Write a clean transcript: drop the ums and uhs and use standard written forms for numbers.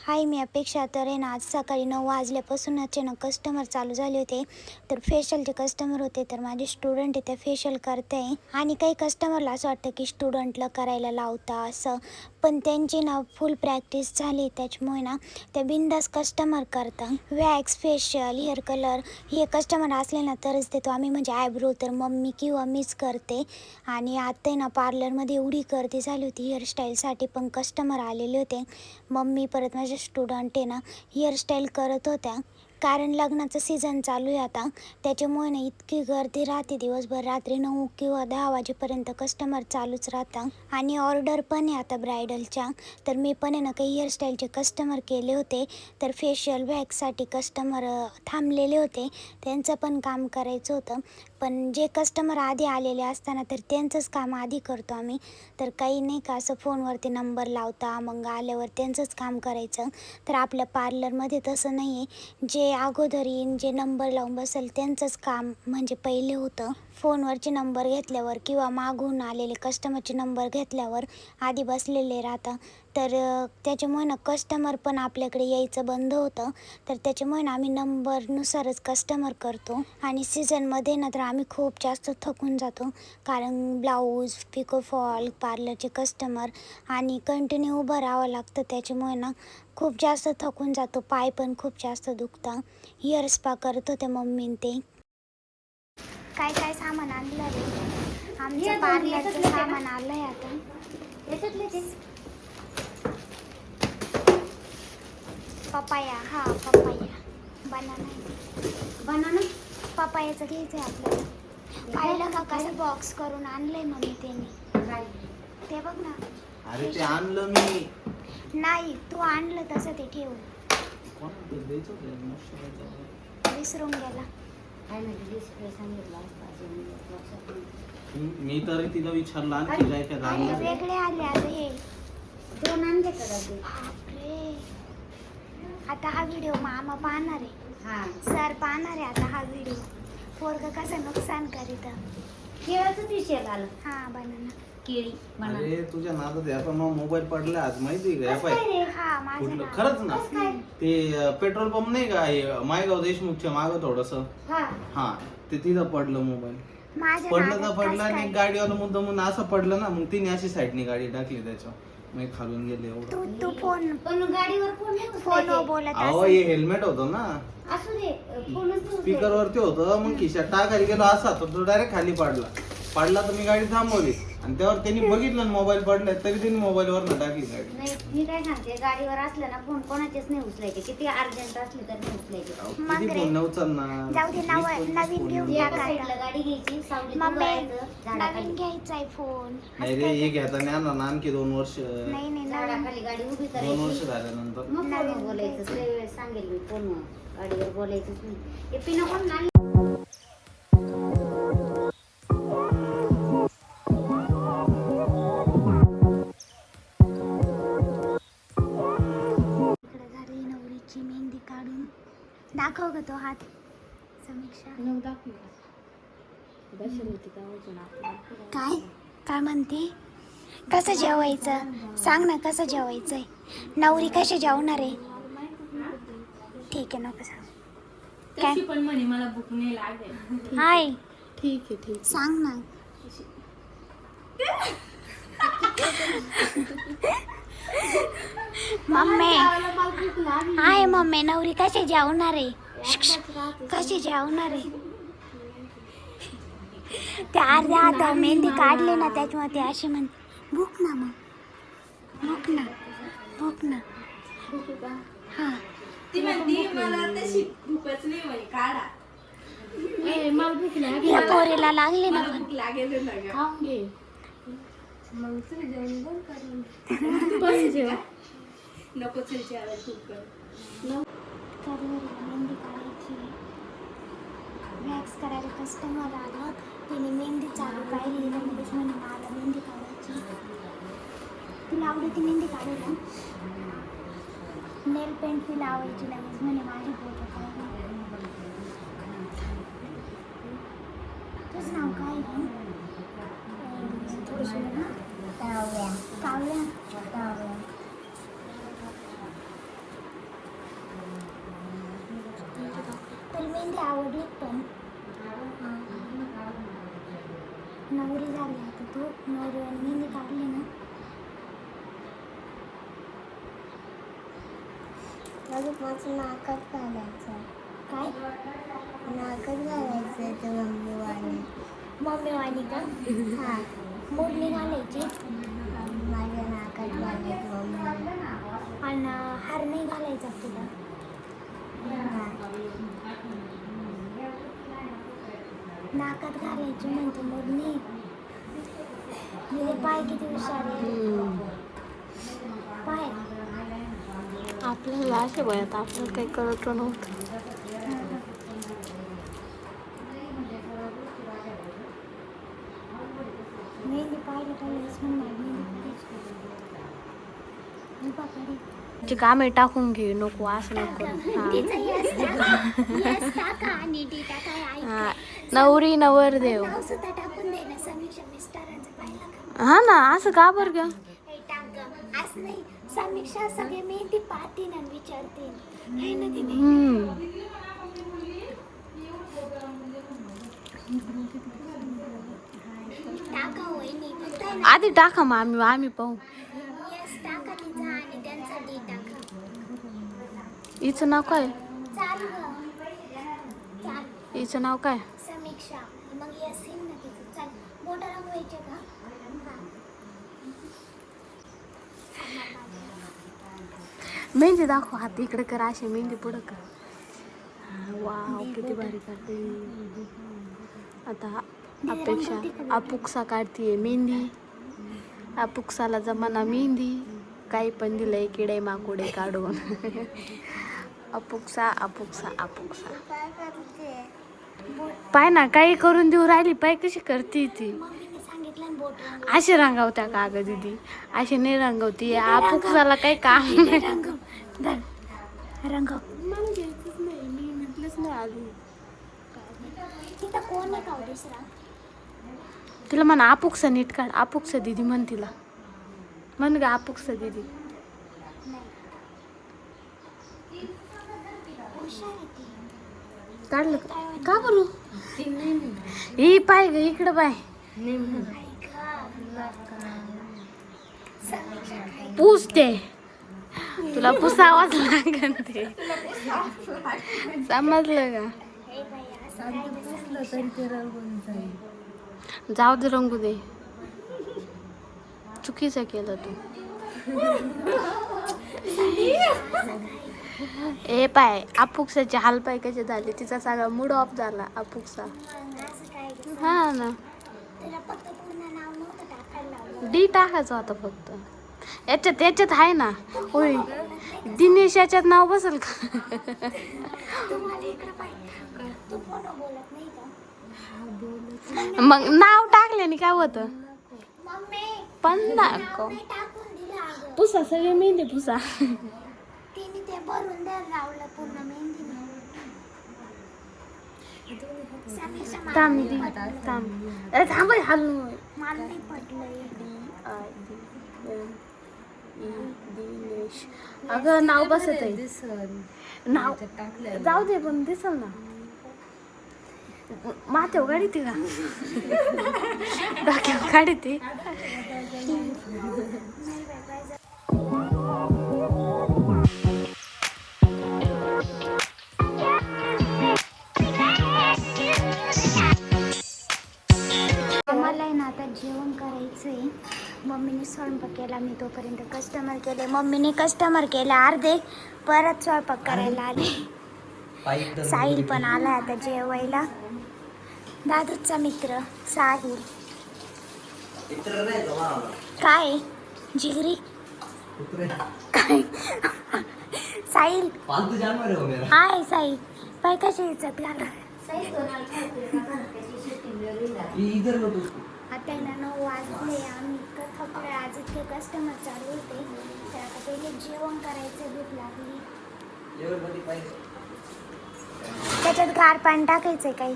हाय, मी अपेक्षा. तर आहे ना, आज सकाळी 9 वाजल्यापासूनच आहे ना कस्टमर चालू झाले होते. तर फेशियलचे कस्टमर होते, तर माझे स्टुडंट आहे ते फेशियल करते आहे. आणि काही कस्टमरला असं वाटतं की स्टुडंटला करायला लावता असं, पण त्यांची ना फुल प्रॅक्टिस झाली, त्याच्यामुळे ना ते बिंदास कस्टमर करता. वॅक्स, फेशियल, हेअर कलर हे कस्टमर असले ना तरच देतो आम्ही. म्हणजे आयब्रो तर मम्मी किंवा मीच करते. आणि आता आहे ना पार्लरमध्ये एवढी गर्दी झाली होती, हेअरस्टाईलसाठी पण कस्टमर आलेले होते. मम्मी परत माझ्या स्टुडंट आहे ना हेअरस्टाईल करत होत्या, कारण लग्नाचं सीझन चालू आहे आता, त्याच्यामुळे ना इतकी गर्दी राहते दिवसभर. रात्री 9 किंवा 10 वाजेपर्यंत कस्टमर चालूच राहतं. आणि ऑर्डर पण आहे आता ब्रायडलच्या. तर मी पण आहे ना काही हेअरस्टाईलचे कस्टमर केले होते. तर फेशियल वॅक्ससाठी कस्टमर थांबलेले होते, त्यांचं पण काम करायचं होतं. पण जे कस्टमर आधी आलेले असताना तर त्यांचंच काम आधी करतो आम्ही. तर काही नाही का असं फोनवरती नंबर लावता, मग आल्यावर त्यांचंच काम करायचं. तर आपल्या पार्लरमध्ये तसं नाही आहे. जे अगोदर येईन, जे नंबर लावून बसेल त्यांचंच काम म्हणजे पहिले होतं. फोनवरचे नंबर घेतल्यावर किंवा मागून आलेले कस्टमरचे नंबर घेतल्यावर आधी बसलेले राहता. तर त्याच्यामुळे ना कस्टमर पण आपल्याकडे यायचं बंद होतं. तर त्याच्यामुळे ना आम्ही नंबरनुसारच कस्टमर करतो. आणि सीझनमध्ये ना तर आम्ही खूप जास्त थकून जातो, कारण ब्लाऊज, पिको फॉल, पार्लरचे कस्टमर आणि कंटिन्यू उभं राहावं लागतं. त्याच्यामुळे ना खूप जास्त थकून जातो, पाय पण खूप जास्त दुखता. हेअर स्पा करत होते मम्मीन ते. काय काय सामान आणलं रे? आमचं पार्लरचं सामान आलंय आता. पपाया, हा पपाया, बनाना पपायाचं घ्यायचं आहे आपल्याला. पाहिलं का कसं बॉक्स करून आणलंय मम्मी त्यांनी, ते बघ ना. अरे ते आणलं मी. नाही, तू आणलं तसं ते ठेवून. विसरून गेला. मी तर तिला विचारलं आणखी काय काय आणलं. वेगळे आले आता हे दोन आणले का डबे? बापरे, आता हा व्हिडिओ मामा पाहणार आहे, सर पाहणार आहे आता हा व्हिडिओ. पोरग कसं नुकसान करीत. केळाचं विषय आलं. हा, बनाना केळी अरे तुझ्या नादात याचा मोबाईल पडला आज, माहिती का? हा माझं कुठलं नाव. खरंच ना, ते पेट्रोल पंप नाही का हे मायगाव देशमुखच्या मागं थोडस, हा ते तिथं पडलं मोबाईल. माझ्या पडलं तर नादात पडलं कसं आणि काय? गाडीवाला मुद्दा म्हणून असं पडलं ना, मग तिने अशी साईडने गाडी टाकली त्याच्यावर, मग खालून गेले एवढं. तू फोन पण गाडीवर फोन नाही फोनवर उचलायचे. बोलत अहो असेल. हे हेल्मेट होतं ना, असू दे, फोनच नाही स्पीकर उचलायचे. वरती होतं, मग खिशात टाकायला गेलो असा तर तो डायरेक्ट खाली पडला तर मी गाडी थांबवली आणि त्यावर त्यांनी बघितलं मोबाईल पडलाय, तरी त्यांनी मोबाईल वरनं टाकली गाडी. नाही, मी काय सांगते, गाडीवर असलं ना फोन कोणाचेच नाही उचलायचे, किती अर्जंट असले तर नाही उचलायचे. मग किती रे. फोन उचलणार? जाऊ दे, 20-25 नवीन फोन घेऊन येऊन एका जातात. साईडला गाडी घ्यायची, सावलीत मम्मी, उभारायचं, झाडाखाली. नवीन घ्यायचाय फोन. नाही रे, हे घेता नाही आणणार ना, आणखी 2 वर्ष, नाही नवीन. झाडाखाली गाडी उभी 2 वर्ष करायची, झाल्यानंतर. मग नवीन फोनवर बोलायचं. लय वेळेस सांगेल मी, फोनवर गाडीवर बोलायचंच नाही. हे पिन कोण आणलं? इकडे झाली नवरीची मेहंदी काढून. दाखव ग तो हात, समीक्षा. काय काय म्हणते? कसं जेवायचं सांग ना, कसं जेवायचंय? नवरी कशी जेवणार आहे? ठीक आहे, नको सांग. काय पण म्हणे मला भूक नाही लागेल. हाय, ठीक आहे ठीक सांग ना. मम्मी, हाय मम्मी, नवरी कशी जेवणार आहे? कशी जेवणार आहे? ते अर्ध्या हातावर मेहंदी काढली ना, त्याच्यामुळे ते अशी म्हणते भूक ना, मग भूक ना, भूक ना. हा, ती म्हणती मला तशी भूकच नाही म्हणे काढा. मला भूक लागली. या पोरीला लागली ना मला पण. भूक लागेल ना गं. खाऊन घे. मग तुम्ही जेवण बंद करून नकोच विचारायला खूप कर. मेहंदी काढायची. वॅक्स करायला कस्टमर आलं, तिने मेहंदी चालू पाहिली, लगेच म्हणे मला मेहंदी काढायची. तुला आवडती मेहंदी काढायला? नेल पेंट ती लावायची, लगेच म्हणे माझी फोटो काढ. तुझं नाव काय आहे? काव्या. काव्या. मेहंदी आवडली पण नवरी झाली आता तू नवरीवर मेहंदी काढली ना अजून माझं नाकात घालायचं. काय नाकात घालायचं ते मम्मीवाले. मम्मीवाली का हा मोडणी घालायची माझ्या नाकात घालायचं मम्मी. आणि हार नाही घालायचा तुला नाकात घालायची म्हणते मोडणी म्हणजे पाय किती हुशार आहे पाय आपल्याला अशा वयात आपल्याला काही कळत नव्हतं. मेहंदी पाहिलं पाहिजे म्हणून मला मेहंदी पकडी जे कामे टाकून घे नको असं नको. हा नवरी नवरदेव. सुद्धा टाकून दे ना समीक्षा मिस्टरांचं पाहिलं का हा ना असं का बरं ग. हे टाक असं नाही समीक्षा सगळे मेहंदी पाहते ना विचारते हे ना तिने टाका वहिनी फक्त आहे ना आधी टाका मग आम्ही पाहू. यस टाका तिचा आणि त्यांचा डी टाका हिचं नाव काय चाल ग चाल हिचं नाव काय. समीक्षा मग यस येईल ना तिचं चाल मोठा रंगवायचे का मेहंदी दाखव हात इकडे कर अशी मेहंदी पुढं कर. वाव किती भारी काढते. आता अपेक्षा अपुक्सा काढतीये मेहंदी. अपुक्साला जमाना मेहंदी काही पण दिलंय किडे माकुडे काढून. अपुक्सा अपुक्सा अपुक्सा काय करते? पाय ना काही करून देऊ राहिली पाय कशी करते ती. मम्मीने सांगितलं ना बोट रंग अशी रंगवत्या का ग दीदी अशी नाही रंगवती. अपुक्साला काही काम नाही. रंग रंग मला घ्यायचंच नाही मी म्हटलंच नाही आधी. तिथं कोण आहे का हो दुसरा तिला म्हणा अपुक्सा नीट काढ. अपुक्सा दीदी म्हण तिला म्हण ग अपुक्सा दीदी. हुशार आहे ती काढलं का बरं. ही पाय ग इकडं पाय पुसते तुला पुसावाच लागन ते समजलं का. हे बाई असं काय जाऊ दे रंगू दे चुकीचं केलं तू. ए पाय अपुक्साचे हाल पाय कसे झाले. तिचा सगळा मूड ऑफ झाला अपुक्सा. असं काय हा ना तुला फक्त पूर्ण नाव नव्हतं टाकायला लावलं डी टाकायचं होतं फक्त. याच्यात आहे ना होय दिनेश याच्यात नाव बसेल का. तुम्हाला इकडं पाहिजे तू कोण बोलत नाही का मग नाव टाकल्याने काय होतं मम्मी पण नाव नाही टाकून दिलं अगं पुसा सगळे मेहंदी पुसा. तिने ते भरून द्यायला लावलं पूर्ण मेहंदीने समीक्षा मला थांब नाही दी पटलं. थांब अरे थांब हालू. मला नाही पटलं दिनेश अगं नाव बसत आहे नाव जाऊ दे पण दिसल ना. माथ्यावर गाडी ती का डोक्यावर गाडी ती. आम्हाला आहे ना आता जेवण करायचंय. मम्मीने स्वयंपाक केला मी तोपर्यंत कस्टमर केले. मम्मीने कस्टमर केले अर्धे परत स्वयंपाक करायला आले. साहिल पण आला आता जेवायला. दादूचा मित्र साहिल. काय जिगरी काय साहिल हाय साहिल पाय कशी इज्जत घाला. आता ना 9 वाजले. आम्ही इतकं थकलोय आज इतके कस्टमर चालू होते तर आता पहिले जेवण करायचं भूक लागली. त्याच्यात गार पाणी टाकायचंय काही